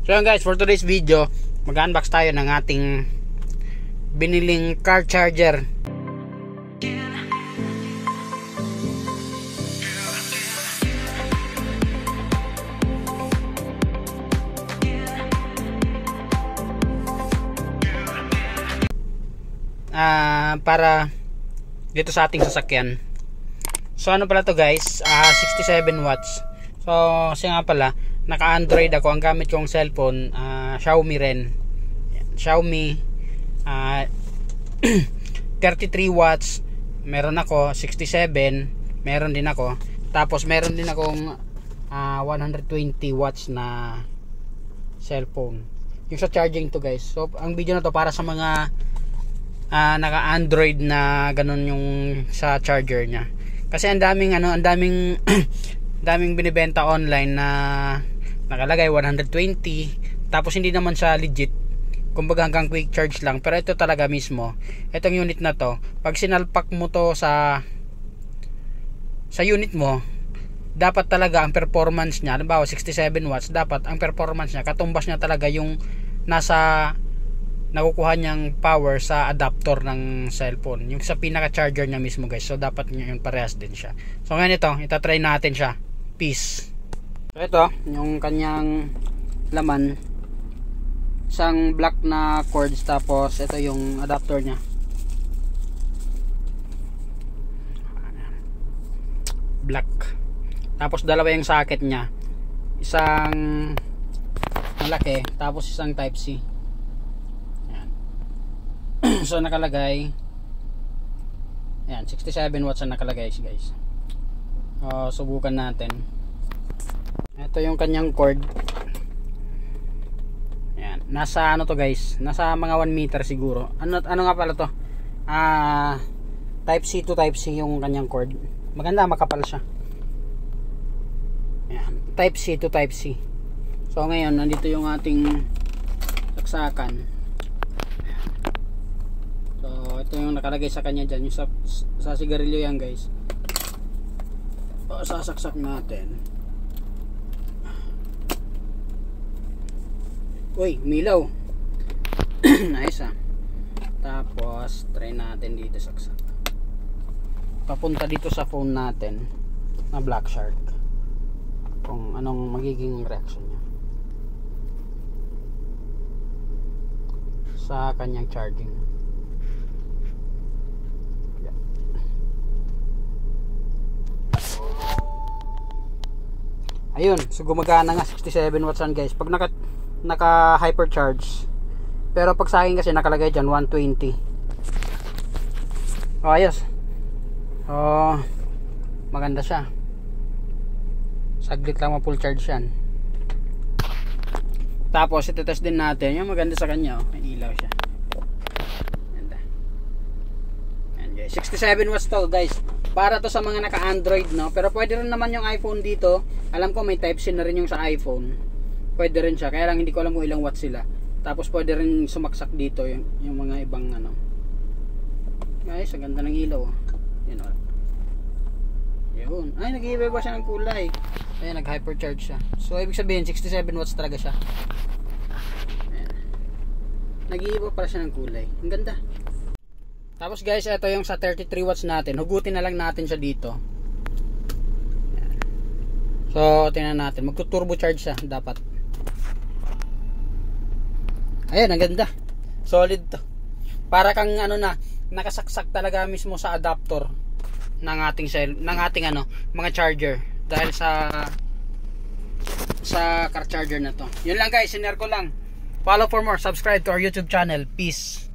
So yun guys, for today's video, mag-unbox tayo ng ating biniling car charger. Para dito sa ating sasakyan. So ano pala to guys, 67 watts. So kasi nga pala, naka-Android ako. Ang gamit kong cellphone, Xiaomi rin. Xiaomi 33 watts. Meron ako 67, meron din ako. Tapos meron din akong 120 watts na cellphone. Yung sa charging to guys. So ang video na to para sa mga naka-Android na ganun yung sa charger niya. Kasi ang daming daming binibenta online na nakalagay 120, tapos hindi naman siya legit. Kumbaga hanggang quick charge lang. Pero ito talaga mismo, itong unit na to, pag sinalpak mo to sa unit mo, dapat talaga ang performance niya, halimbawa 67 watts, dapat ang performance niya katumbas niya talaga yung nasa nakukuha niyang power sa adapter ng cellphone, yung sa pinaka charger niya mismo guys. So dapat yun parehas din siya. So ngayon ito, itatry natin siya. Peace. So ito, yung kanyang laman, isang black na cords, tapos ito yung adapter niya, black. Tapos dalawa yung socket niya, isang malaki, tapos isang type C. Yan. So nakalagay, yan, 67 watts ang nakalagay guys. Subukan natin. Ito yung kanyang cord. Yan. Nasa ano to guys, nasa mga 1 meter siguro. Ano nga pala to, type C to type C yung kanyang cord. Maganda, makapal siya. Yan. Type C to type C. So ngayon nandito yung ating saksakan. So ito yung nakalagay sa kanya dyan, yung sa sigarilyo yan guys. Sasaksak natin. Uy, umilaw. Nice Tapos try natin dito saksak. Papunta dito sa phone natin na Black Shark, kung anong magiging reaction niya sa kanyang charging. Ayun, so gumagana nga, 67 watts guys pag naka hypercharge. Pero pag sa akin kasi nakalagay dyan 120. Ayos. Maganda siya. Saglit lang ma-full charge yan. Tapos ito-test din natin yung maganda sa kanya. May ilaw siya. Ganda. Yan guys, 67 watts to guys. Para to sa mga naka-Android, no? Pero pwede rin naman yung iPhone dito. Alam ko may type C na rin yung sa iPhone. Pwede rin siya. Kaya lang hindi ko alam kung ilang watts sila. Tapos pwede rin sumaksak dito yung mga ibang ano. Guys, ang ganda ng ilaw. Yan o. Yun. Ay, nag-iiba pa siya ng kulay. Ayan, nag-hypercharge siya. So, ibig sabihin, 67 watts talaga siya. Ayan. Nag-iiba pa siya ng kulay. Ang ganda. Tapos guys, ito yung sa 33 watts natin. Hugutin na lang natin siya dito. Ayan. So, tingnan natin. Magto-turbo charge siya dapat. Ayan, ang ganda. Solid to. Para kang nakasaksak talaga mismo sa adapter ng ating mga charger. Dahil sa car charger na to. Yun lang guys, sinare ko lang. Follow for more. Subscribe to our YouTube channel. Peace.